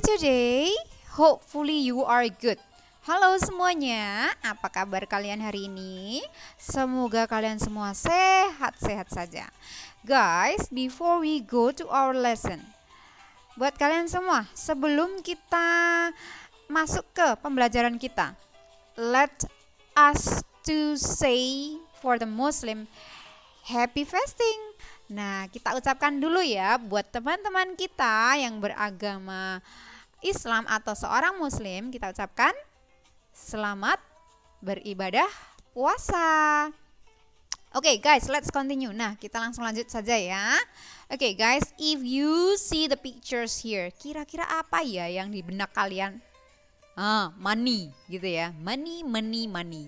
today. Hopefully you are good. Halo semuanya, apa kabar kalian hari ini? Semoga kalian semua sehat-sehat saja. Guys, before we go to our lesson, buat kalian semua, sebelum kita masuk ke pembelajaran kita, let us to say for the Muslim, happy fasting. Nah, kita ucapkan dulu ya buat teman-teman kita yang beragama Islam atau seorang Muslim, kita ucapkan selamat beribadah puasa. Oke, guys, let's continue. Nah, kita langsung lanjut saja ya. Oke, guys, if you see the pictures here, kira-kira apa ya yang di benak kalian? Money gitu ya, money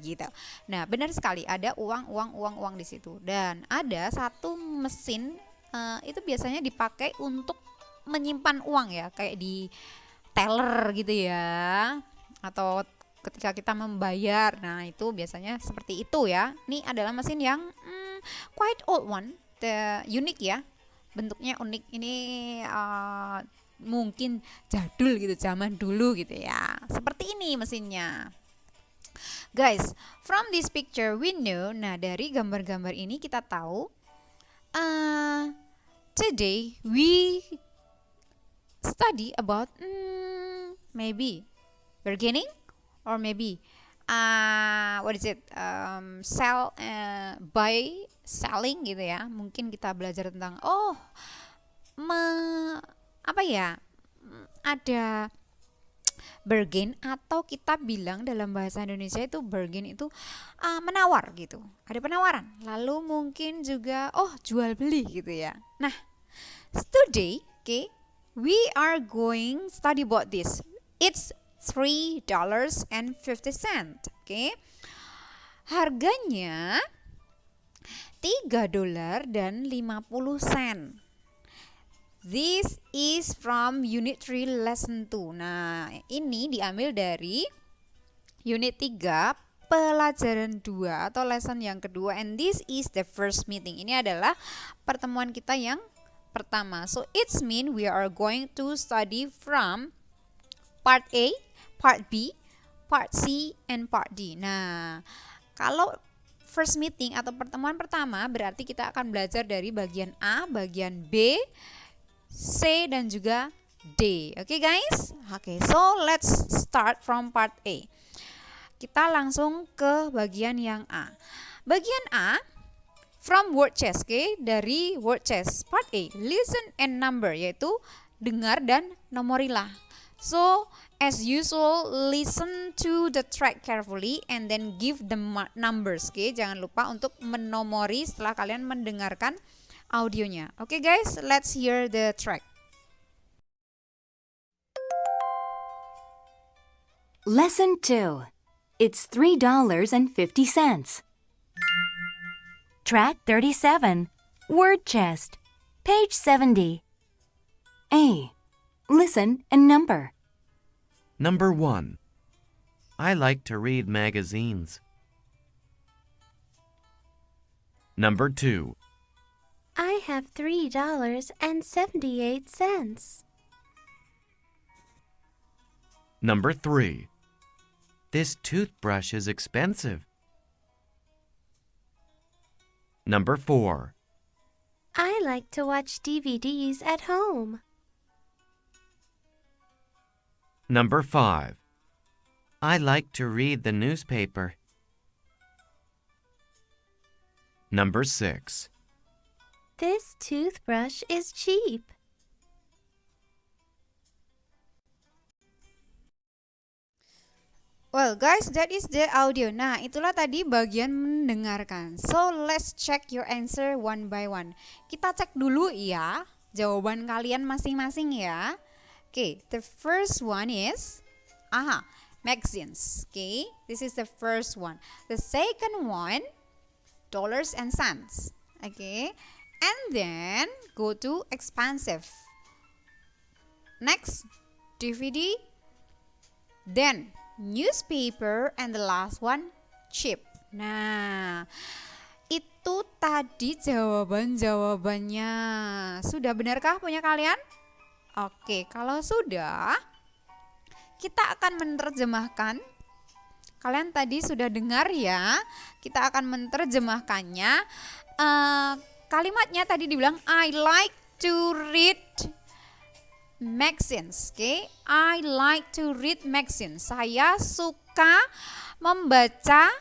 gitu. Nah, benar sekali, ada uang di situ. Dan ada satu mesin, itu biasanya dipakai untuk menyimpan uang ya, kayak di teller gitu ya, atau ketika kita membayar. Nah, itu biasanya seperti itu ya. Ini adalah mesin yang quite old one, unik ya, bentuknya unik. Ini mungkin jadul gitu, zaman dulu gitu ya. Seperti ini mesinnya. Guys, from this picture we know, nah dari gambar-gambar ini kita tahu, today we study about maybe bargaining or maybe what is it, sell, buy, selling gitu ya. Mungkin kita belajar tentang ada bargain, atau kita bilang dalam bahasa Indonesia itu bargain itu menawar gitu. Ada penawaran. Lalu mungkin juga jual beli gitu ya. Nah, today, okay, we are going study about this. It's $3.50, okay? Harganya $3.50. This is from Unit 3 Lesson 2. Nah, ini diambil dari Unit 3 Pelajaran 2 atau lesson yang kedua. And this is the first meeting. Ini adalah pertemuan kita yang pertama. So, it's mean we are going to study from Part A, Part B, Part C, and Part D. Nah, kalau first meeting atau pertemuan pertama berarti kita akan belajar dari bagian A, bagian B, C, dan juga D. Oke, guys? Oke, so let's start from part A. Kita langsung ke bagian yang A. Bagian A, from word chess, okay? Dari word chess. Part A, listen and number, yaitu dengar dan nomorilah. So, as usual, listen to the track carefully and then give the numbers, okay? Jangan lupa untuk menomori setelah kalian mendengarkan audionya. Okay, guys, let's hear the track. Lesson 2. It's $3.50. Track 37. Word chest. Page 70. A. Listen and number. Number 1. I like to read magazines. Number 2. I have $3.78. Number 3. This toothbrush is expensive. Number 4. I like to watch DVDs at home. Number 5. I like to read the newspaper. Number 6. This toothbrush is cheap. Well, guys, that is the audio. Nah, itulah tadi bagian mendengarkan. So, let's check your answer one by one. Kita cek dulu ya jawaban kalian masing-masing ya. Okay, the first one is magazines. Okay, this is the first one. The second one, dollars and cents. Okay, and then go to expensive. Next, DVD. Then newspaper, and the last one, cheap. Nah, itu tadi jawabannya. Sudah benarkah punya kalian? Oke, kalau sudah, kita akan menerjemahkan. Kalian tadi sudah dengar ya, kita akan menerjemahkannya. Kalimatnya tadi dibilang I like to read magazines. Oke, I like to read magazines. Saya suka membaca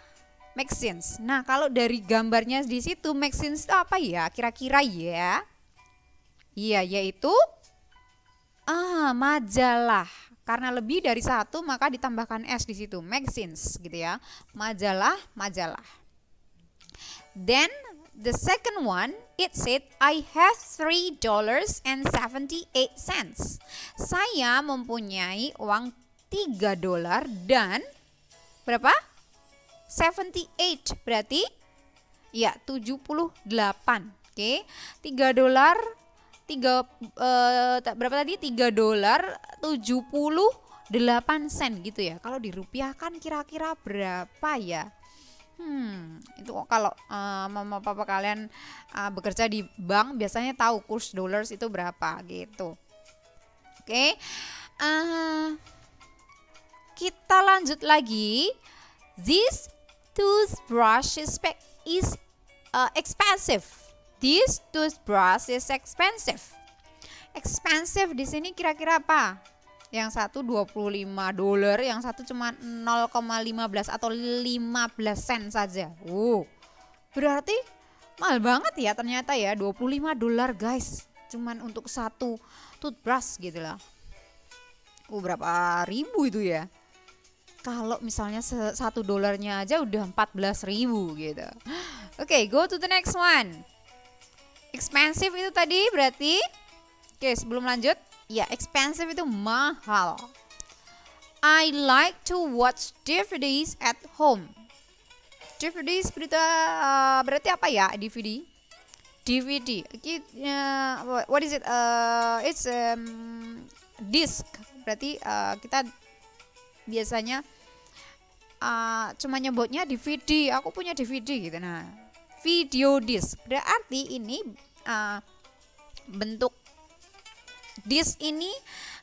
magazines. Nah, kalau dari gambarnya di situ magazines itu apa ya? Kira-kira ya? Iya, yaitu majalah. Karena lebih dari satu maka ditambahkan S di situ, magazines gitu ya. Majalah. Then the second one, it said I have $3.78. Saya mempunyai uang $3 dan berapa? 78 berarti ya 78. Oke. $3 berapa tadi? $3.78 gitu ya. Kalau dirupiahkan kira-kira berapa ya? Itu kalau mama papa kalian bekerja di bank biasanya tahu kurs dollars itu berapa gitu. Oke. Kita lanjut lagi. This toothbrush is expensive. This toothbrush is expensive. Expensive di sini kira-kira apa? Yang satu $25, yang satu cuma 0,15 atau 15 sen saja. Berarti mahal banget ya ternyata ya, $25 guys. Cuman untuk satu toothbrush gitu lah. Berapa ribu itu ya? Kalau misalnya $1 aja udah 14.000 gitu. Oke, go to the next one. Expensive itu tadi berarti, oke sebelum lanjut, ya expensive itu mahal. I like to watch DVDs at home. DVDs berarti apa ya DVD? DVD. What is it? It's disc. Berarti kita biasanya cuma nyebutnya DVD. Aku punya DVD gitu. Nah, video disc berarti ini bentuk disc ini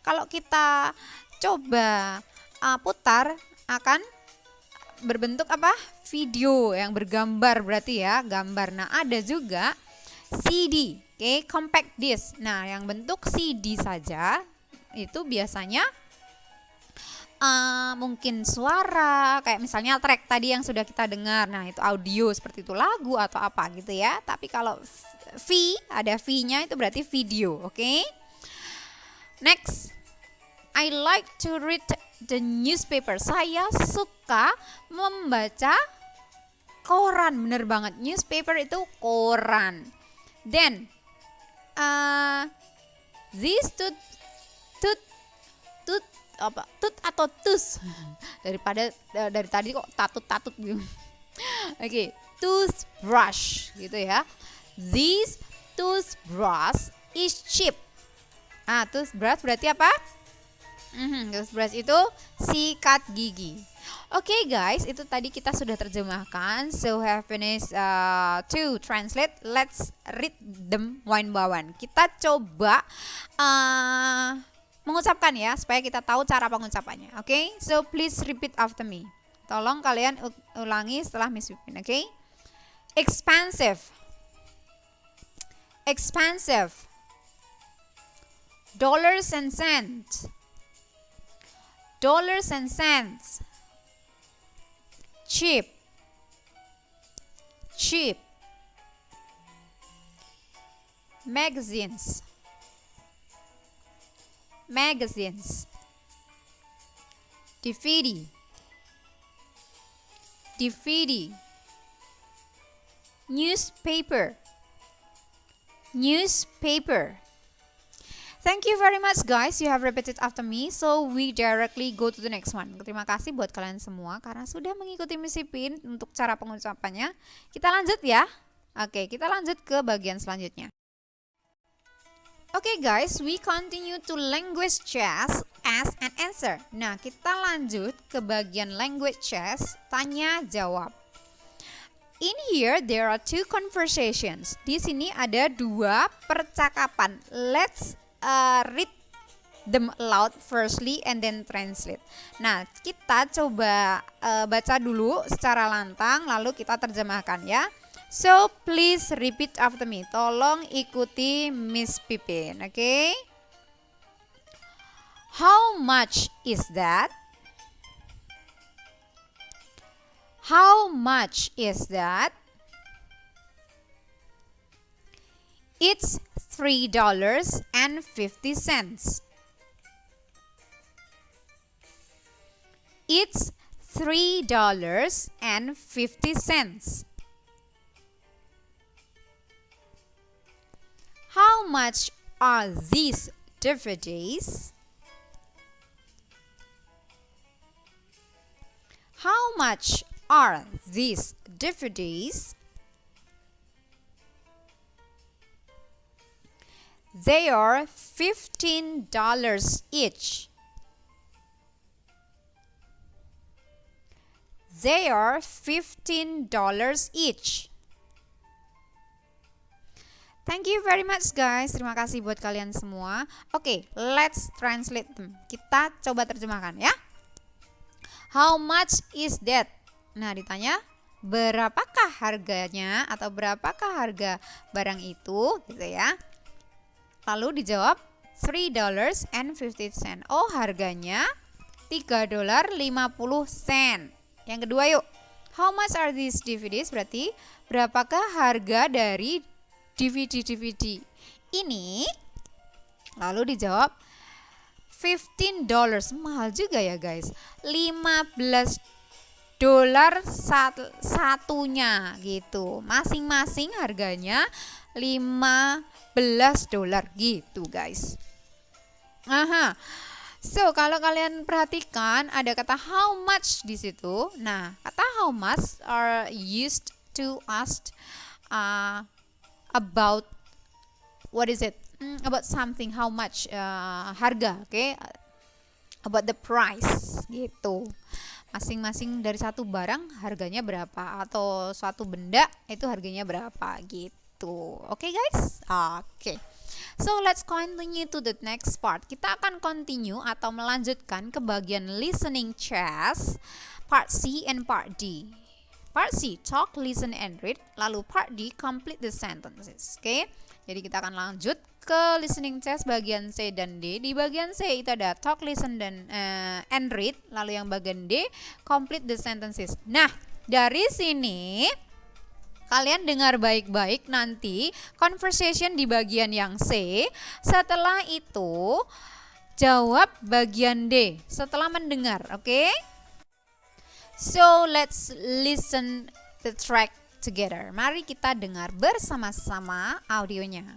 kalau kita coba putar akan berbentuk apa? Video yang bergambar berarti ya, gambar. Nah, ada juga CD, oke, compact disc. Nah, yang bentuk CD saja itu biasanya mungkin suara kayak misalnya track tadi yang sudah kita dengar. Nah, itu audio seperti itu, lagu atau apa gitu ya. Tapi kalau ada V-nya itu berarti video, oke? Next, I like to read the newspaper. Saya suka membaca koran, bener banget. Newspaper itu koran. Then, this tooth atau tus dari tadi kok tatut gitu. Oke, toothbrush gitu ya. This toothbrush is cheap. Toothbrush berarti apa? Toothbrush itu sikat gigi. Oke guys, itu tadi kita sudah terjemahkan. So have finished to translate. Let's read them one by one. Kita coba mengucapkan ya, supaya kita tahu cara pengucapannya. Oke, so please repeat after me. Tolong kalian ulangi setelah Miss Pipin. Oke, expensive, expensive. Dollars and cents, dollars and cents. Cheap, cheap. Magazines, magazines. DVD, DVD. Newspaper, newspaper. Thank you very much guys, you have repeated after me. So we directly go to the next one. Terima kasih buat kalian semua karena sudah mengikuti Miss Pipin untuk cara pengucapannya. Kita lanjut ya. Oke, kita lanjut ke bagian selanjutnya. Oke guys, we continue to language chess, ask and answer. Nah, kita lanjut ke bagian language chess, tanya jawab. In here there are two conversations. Di sini ada dua percakapan. Let's read them aloud firstly and then translate. Nah, kita coba baca dulu secara lantang lalu kita terjemahkan ya. So, please repeat after me. Tolong ikuti Miss Pipin, okay? How much is that? How much is that? It's $3.50. It's $3.50. How much are these DVDs? How much are these DVDs? They are $15 each. They are $15 each. Thank you very much guys. Terima kasih buat kalian semua. Oke, let's translate them. Kita coba terjemahkan ya. How much is that? Nah, ditanya berapakah harganya atau berapakah harga barang itu gitu ya. Lalu dijawab $3.50. Oh, harganya $3.50. Yang kedua yuk. How much are these DVDs? Berarti berapakah harga dari DVD ini? Lalu dijawab $15. Mahal juga ya guys. $15 satunya gitu. Masing-masing harganya $15 gitu guys. Aha. So, kalau kalian perhatikan ada kata how much di situ. Nah, kata how much are used to ask about what is it? About something, how much, harga, okay? About the price gitu. Masing-masing dari satu barang harganya berapa atau suatu benda itu harganya berapa gitu. Oke guys? Oke. So let's continue to the next part. Kita akan continue atau melanjutkan ke bagian listening chess, part C and part D. Part C, talk, listen, and read. Lalu part D, complete the sentences. Oke? Jadi kita akan lanjut ke listening test bagian C dan D. Di bagian C itu ada talk, listen, dan and read. Lalu yang bagian D, complete the sentences. Nah, dari sini kalian dengar baik-baik nanti conversation di bagian yang C. Setelah itu jawab bagian D setelah mendengar, oke? So let's listen the track together. Mari kita dengar bersama-sama audionya.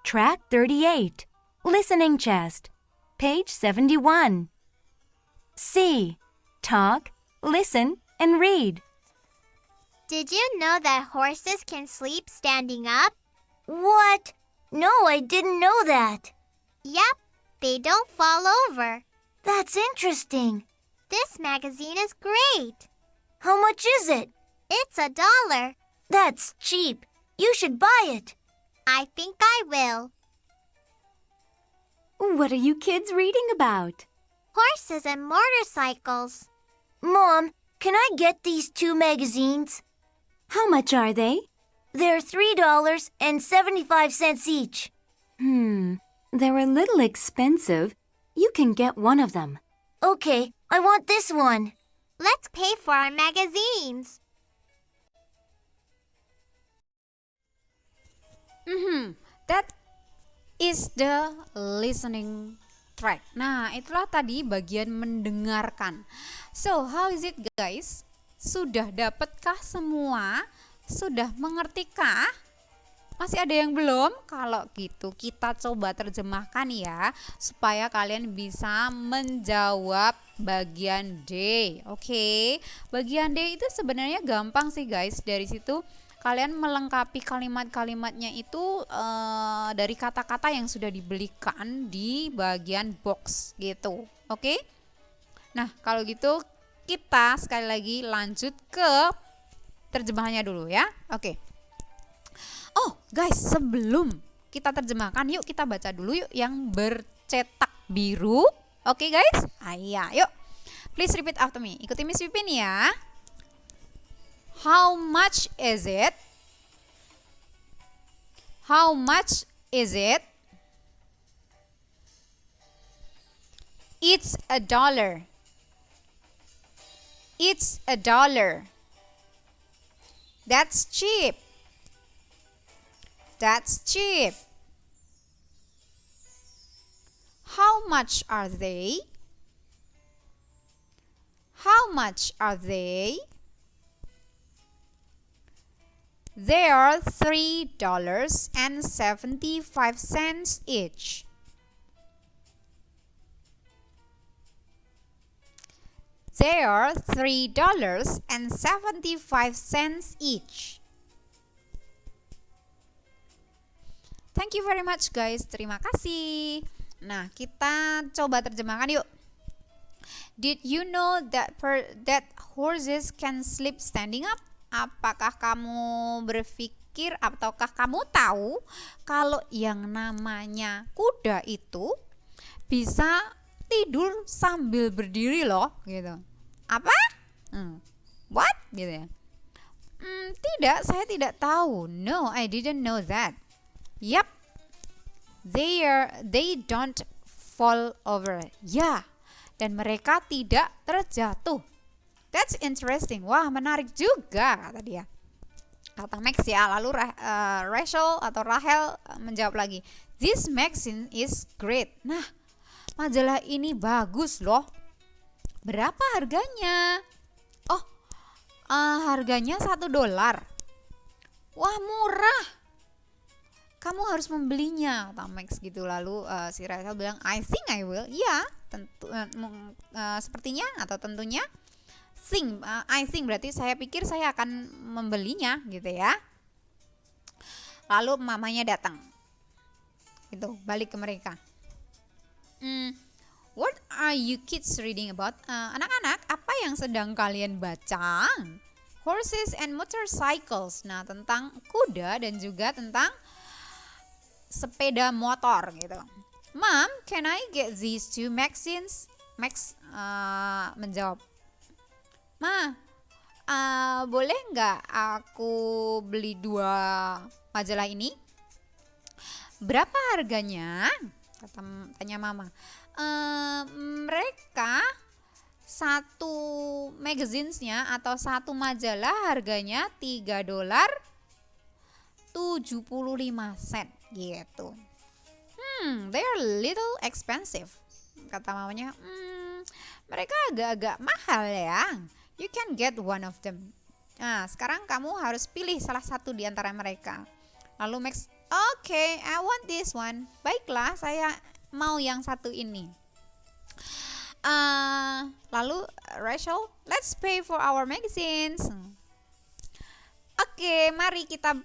Track 38. Listening chest. Page 71. C. Talk, listen, and read. Did you know that horses can sleep standing up? What? No, I didn't know that. Yep, they don't fall over. That's interesting. This magazine is great. How much is it? It's $1. That's cheap. You should buy it. I think I will. What are you kids reading about? Horses and motorcycles. Mom, can I get these 2 magazines? How much are they? They're $3.75 each. They're a little expensive. You can get one of them. Okay, I want this one. Let's pay for our magazines. That is the listening track. Nah, itulah tadi bagian mendengarkan. So, how is it guys? Sudah dapatkah semua? Sudah mengertikah? Masih ada yang belum? Kalau gitu kita coba terjemahkan ya, supaya kalian bisa menjawab bagian D. Oke. Bagian D itu sebenarnya gampang sih guys. Dari situ kalian melengkapi kalimat-kalimatnya itu dari kata-kata yang sudah dibelikan di bagian box gitu. Oke? Nah, kalau gitu kita sekali lagi lanjut ke terjemahannya dulu ya. Oke. Oh, guys, sebelum kita terjemahkan. Yuk kita baca dulu yuk yang bercetak biru. Oke guys? Ayo, yuk. Please repeat after me. Ikuti Miss Pipin ya. How much is it? How much is it? It's $1. It's $1. That's cheap. That's cheap. How much are they? How much are they? They are $3.75 each. They are $3.75 each. Thank you very much guys. Terima kasih. Nah, kita coba terjemahkan yuk. Did you know that horses can sleep standing up? Apakah kamu berpikir ataukah kamu tahu kalau yang namanya kuda itu bisa tidur sambil berdiri loh gitu. Apa? What? Gitu ya. Tidak, saya tidak tahu. No, I didn't know that. Yep. They don't fall over. Ya. Dan mereka tidak terjatuh. That's interesting. Wah, menarik juga kata dia. Kata Max ya. Lalu Rachel atau Rahel menjawab lagi. This magazine is great. Nah, majalah ini bagus loh. Berapa harganya? Oh, harganya $1. Wah, murah. Kamu harus membelinya, kata Max gitu. Lalu si Rachel bilang, I think I will. Ya, tentu, sepertinya atau tentunya. I think berarti saya pikir saya akan membelinya gitu ya. Lalu mamanya datang. Itu balik ke mereka. What are you kids reading about? Anak-anak, apa yang sedang kalian baca? Horses and motorcycles. Nah, tentang kuda dan juga tentang sepeda motor gitu. Mom, can I get these two magazines? Max menjawab, Ma, boleh nggak aku beli 2 majalah ini? Berapa harganya? Tanya Mama. Mereka satu magazine-nya atau satu majalah harganya $3.75 gitu. They're little expensive. Kata mamanya, mereka agak-agak mahal ya. You can get one of them. Nah, sekarang kamu harus pilih salah satu di antara mereka. Lalu Max, okay, I want this one. Baiklah, saya mau yang satu ini. Lalu Rachel, let's pay for our magazines. Oke, mari kita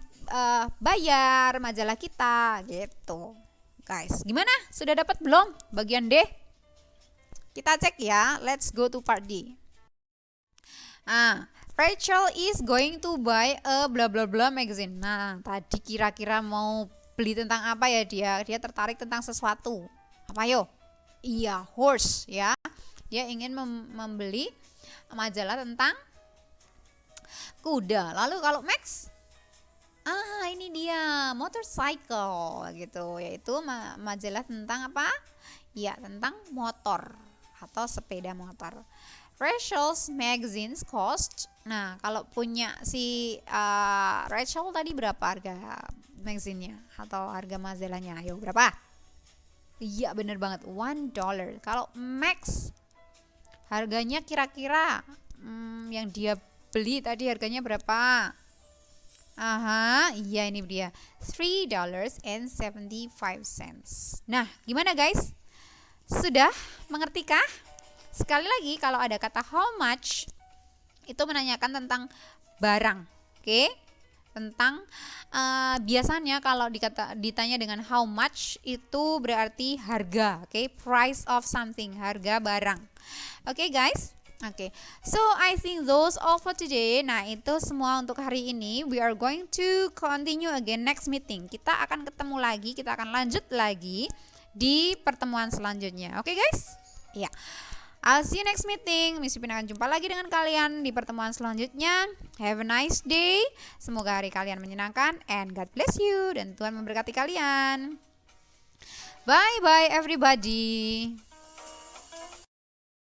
bayar majalah kita gitu. Guys, gimana? Sudah dapat belum bagian D? Kita cek ya. Let's go to part D. Rachel is going to buy a blah blah blah magazine. Nah, tadi kira-kira mau beli tentang apa ya dia? Dia tertarik tentang sesuatu. Apa yo? Iya, horse ya. Dia ingin membeli majalah tentang kuda. Lalu kalau Max, ini dia motorcycle gitu, yaitu majalah tentang apa? Ya, tentang motor atau sepeda motor. Rachel's magazines cost. Nah, kalau punya si Rachel tadi berapa harga magazine-nya atau harga majalahnya? Ayo, berapa? Iya, bener banget, $1. Kalau Max harganya kira-kira yang dia beli tadi harganya berapa? Iya ini dia, $3.75. Nah, gimana guys? Sudah mengertikah? Sekali lagi, kalau ada kata how much, itu menanyakan tentang barang, oke? Tentang biasanya kalau ditanya dengan how much itu berarti harga, oke? Price of something, harga barang. Oke guys, Oke, so I think those all for today. Nah, itu semua untuk hari ini. We are going to continue again next meeting. Kita akan ketemu lagi, kita akan lanjut lagi di pertemuan selanjutnya. Oke, guys? Ya. I'll see you next meeting. Miss Pipin akan jumpa lagi dengan kalian di pertemuan selanjutnya. Have a nice day. Semoga hari kalian menyenangkan and God bless you dan Tuhan memberkati kalian. Bye bye everybody.